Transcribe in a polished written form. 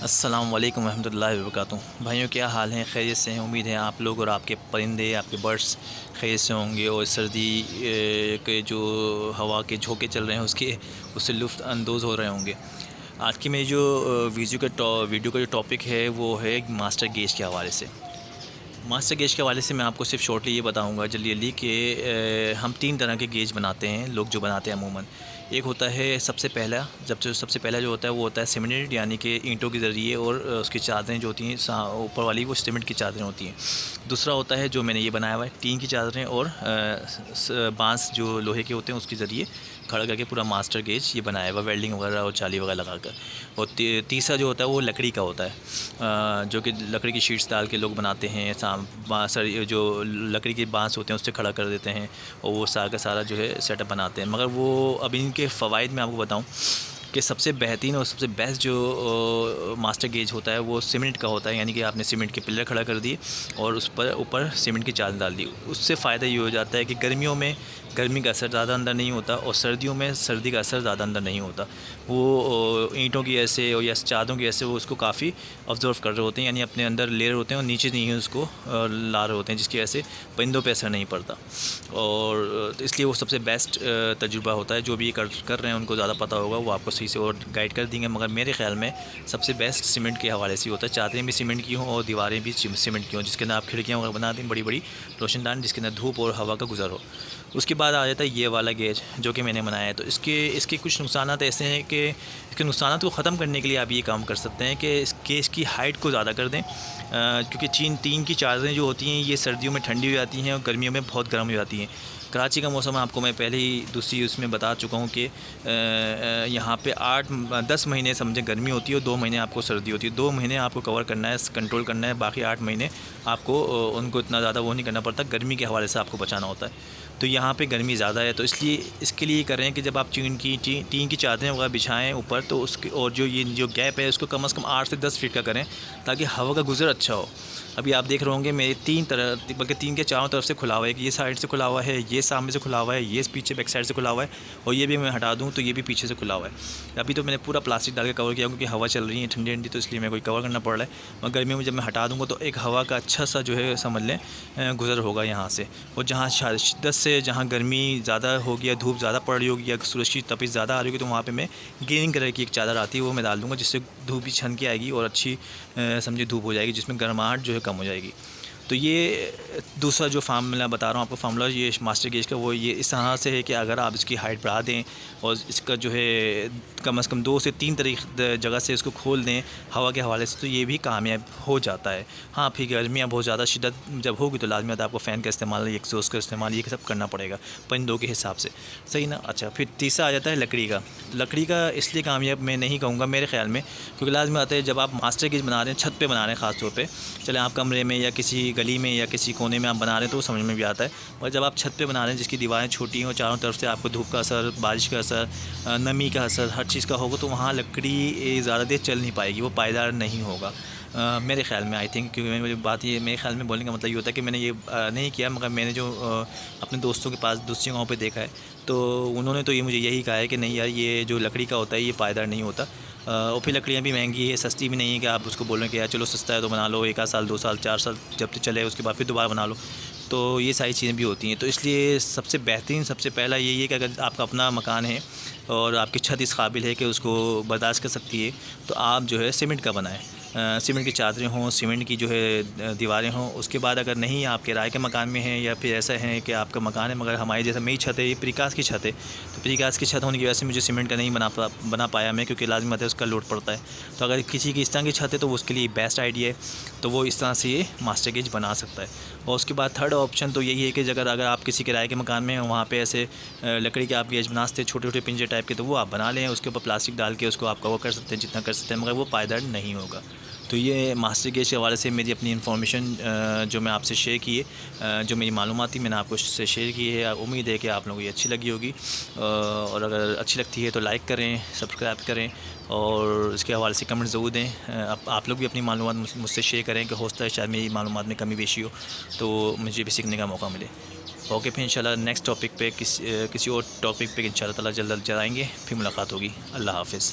अस्सलाम वालेकुम रहमतुल्लाहि व बरकातुहू। भाइयों क्या हाल हैं? खैरियत से हैं? उम्मीद है आप लोग और आपके परिंदे, आपके बर्ड्स खैरियत से होंगे और सर्दी के जो हवा के झोंके चल रहे हैं उससे लुत्फ़ अंदोज़ हो रहे होंगे। आज की मेरी जो वीडियो का जो टॉपिक है वो है मास्टर गेज के हवाले से। मास्टर गेज के हवाले से मैं आपको सिर्फ शॉर्टली ये बताऊंगा जल्दी कि हम 3 तरह के गेज बनाते हैं, लोग जो बनाते हैं अमूमन। एक होता है सबसे पहला जो होता है वो होता है सीमेंटेड, यानी कि ईंटों के ज़रिए, और उसकी चादरें जो होती हैं ऊपर वाली वो सीमेंट की चादरें होती हैं। दूसरा होता है जो मैंने ये बनाया हुआ है, टीन की चादरें और बांस जो लोहे के होते हैं उसके ज़रिए खड़ा करके पूरा मास्टर गेज ये बनाया हुआ, वेल्डिंग वगैरह और जाली वगैरह लगा कर। और तीसरा जो होता है वो लकड़ी का होता है, जो कि लकड़ी की शीट्स डाल के लोग बनाते हैं। जो लकड़ी के बांस होते हैं उससे खड़ा कर देते हैं और वो सारा का सारा जो है सेटअप बनाते हैं। मगर वो अब इनके फ़वाइद मैं आपको बताऊं कि सबसे बेहतरीन और सबसे बेस्ट जो मास्टर गेज होता है वो सीमेंट का होता है, यानी कि आपने सीमेंट के पिलर खड़ा कर दिए और उस पर ऊपर सीमेंट की चादर डाल दी। उससे फ़ायदा ये हो जाता है कि गर्मियों में गर्मी का असर ज़्यादा अंदर नहीं होता और सर्दियों में सर्दी का असर ज़्यादा अंदर नहीं होता। वो ईंटों की ऐसे और या चादरों की ऐसे वो उसको काफ़ी ऑब्ज़र्व कर रहे होते हैं, यानी अपने अंदर लेयर होते हैं और नीचे नहीं उसको ला रहे होते हैं, जिसकी वजह से परिंदों पे असर नहीं पड़ता। और इसलिए वो सबसे बेस्ट तजुर्बा होता है। जो भी ये कर रहे हैं उनको ज़्यादा पता होगा, वो आपको सही से और गाइड कर देंगे। मगर मेरे ख़्याल में सबसे बेस्ट सीमेंट के हवाले से होता है। चादरें भी सीमेंट की हों और दीवारें भी सीमेंट की हों, जिसके अंदर आप खिड़कियाँ वगैरह बना दें बड़ी बड़ी रोशनदान, जिसके अंदर धूप और हवा का गुजर हो। उसके बाद आ जाता है ये वाला गेज जो कि मैंने बनाया है। तो इसके कुछ नुकसानात ऐसे हैं कि इसके नुकसानात को ख़त्म करने के लिए आप ये काम कर सकते हैं कि इस गेज की हाइट को ज़्यादा कर दें, क्योंकि टीन की चादरें जो होती हैं ये सर्दियों में ठंडी हो जाती हैं और गर्मियों में बहुत गर्म हो जाती हैं। कराची का मौसम आपको मैं पहले ही दूसरी उसमें बता चुका हूँ कि यहाँ पे 8-10 महीने समझे गर्मी होती है और 2 महीने आपको सर्दी होती है। 2 महीने आपको कवर करना है, कंट्रोल करना है, बाकी 8 महीने आपको उनको इतना ज़्यादा वो नहीं करना पड़ता, गर्मी के हवाले से आपको बचाना होता है। तो यहाँ पे गर्मी ज़्यादा है, तो इसलिए इसके लिए कर रहे हैं कि जब आप टीन की चादरें वगैरह बिछाएँ ऊपर, तो उसके और जो गैप है उसको कम से कम 8 से 10 फीट का करें, ताकि हवा का गुज़र अच्छा हो। अभी आप देख रहे होंगे मेरे 3 तरह, बल्कि 3 के चारों तरफ से खुला हुआ है। कि ये साइड से खुला हुआ है, ये सामने से खुला हुआ है, ये पीछे बैक साइड से खुला हुआ है, और ये भी मैं हटा दूँ तो ये भी पीछे से खुला हुआ है। अभी तो मैंने पूरा प्लास्टिक डाल के कवर किया क्योंकि हवा चल रही है ठंडी ठंडी, तो इसलिए मेरे को कवर करना पड़ रहा है। मगर गर्मियों में जब मैं हटा दूँगा तो एक हवा का अच्छा सा जो है समझ लें गुज़र होगा यहाँ से। और जहाँ शिद्दत से जहाँ गर्मी ज़्यादा होगी या धूप ज़्यादा पड़ रही होगी या सूरज की तपिश ज़्यादा आ रही होगी, तो वहाँ पे मैं ग्रीन कलर की एक चादर आती है वो मैं डाल दूँगा, जिससे धूप भी छन के आएगी और अच्छी समझिए धूप हो जाएगी, जिसमें गर्माहट जो है कम हो जाएगी। तो ये दूसरा जो फार्मूला बता रहा हूँ आपको, फार्मूला ये मास्टर गेज का, वो ये इस तरह से है कि अगर आप इसकी हाइट बढ़ा दें और इसका जो है कम से कम 2 से 3 जगह से इसको खोल दें हवा के हवाले से, तो ये भी कामयाब हो जाता है। हाँ, फिर गर्मियाँ बहुत ज़्यादा शिद्दत जब होगी तो लाजमी आपको फ़ैन का इस्तेमाल, एग्जॉस्ट का इस्तेमाल, ये सब करना पड़ेगा परिंदों के हिसाब से, सही ना। अच्छा, फिर तीसरा आ जाता है लकड़ी का। लकड़ी का इसलिए कामयाब मैं नहीं कहूँगा मेरे ख़्याल में, क्योंकि लाजमी आता है जब आप मास्टर गेज बना रहे हैं, छत पर बना रहे हैं ख़ास तौर पर, चले आप कमरे में या किसी गली में या किसी कोने में आप बना रहे हैं तो वो समझ में भी आता है। और जब आप छत पे बना रहे हैं जिसकी दीवारें छोटी हैं और चारों तरफ से आपको धूप का असर, बारिश का असर, नमी का असर, हर चीज़ का होगा, तो वहाँ लकड़ी ज़्यादा देर चल नहीं पाएगी, वो पायदार नहीं होगा मेरे ख़्याल में, आई थिंक। क्योंकि मेरी बात ये मेरे ख़्याल में बोलने का मतलब ये होता है कि मैंने ये नहीं किया, मगर मैंने जो अपने दोस्तों के पास दूसरी जगहों पे देखा है, तो उन्होंने तो ये मुझे यही कहा है कि नहीं यार, ये जो लकड़ी का होता है ये पायदार नहीं होता। और फिर लकड़ियाँ भी महंगी है, सस्ती भी नहीं है कि आप उसको बोलें कि यार चलो सस्ता है तो बना लो, 1 आध साल 2 साल 4 साल जब तक चले उसके बाद फिर दोबारा बना लो। तो ये सारी चीज़ें भी होती हैं। तो इसलिए सबसे बेहतरीन, सबसे पहला यही है कि अगर आपका अपना मकान है और आपकी छत इस काबिल है कि उसको बर्दाश्त कर सकती है, तो आप जो है सीमेंट का बनाएं। सीमेंट की चादरें हों, सीमेंट की जो है दीवारें हों। उसके बाद अगर नहीं आप किराए के मकान में हैं या फिर ऐसा है कि आपका मकान है मगर हमारी जैसे मेरी छत है ये प्रीकास्ट की छत है, तो प्रीकास्ट की छत होने की वजह से मुझे सीमेंट का नहीं बना पाया मैं, क्योंकि लाज़िमत है उसका लोड पड़ता है। तो अगर किसी की इस तरह की छत है तो वो उसके लिए बेस्ट आइडिया है, तो वो इस तरह से ये मास्टर गेज बना सकता है। और उसके बाद थर्ड ऑप्शन तो यही है कि अगर आप किसी किराए के मकान में हैं, वहाँ पे ऐसे लकड़ी के आप गेज बना सकते हैं, छोटे छोटे पिंजरे टाइप के, तो वो आप बना लें, उसके ऊपर प्लास्टिक डाल के उसको आप कवर कर सकते हैं जितना कर सकते हैं, मगर वो पायदार नहीं होगा। तो ये मास्टर गेज के हवाले से मेरी अपनी इन्फॉर्मेशन जो मैं आपसे शेयर की है, जो मेरी मालूमात थी मैंने आपको से शेयर की है। उम्मीद है कि आप लोगों को ये अच्छी लगी होगी, और अगर अच्छी लगती है तो लाइक करें, सब्सक्राइब करें और इसके हवाले से कमेंट ज़रूर दें। आप लोग भी अपनी मालूमात मुझसे शेयर करें कि हो सकता है शायद मेरी मालूमात में कमी बेशी हो, तो मुझे भी सीखने का मौका मिले। ओके, फिर इंशाल्लाह नेक्स्ट टॉपिक पे किसी और टॉपिक पे इंशाल्लाह ताला जल्द आएंगे, फिर मुलाकात होगी। अल्लाह हाफ़िज़।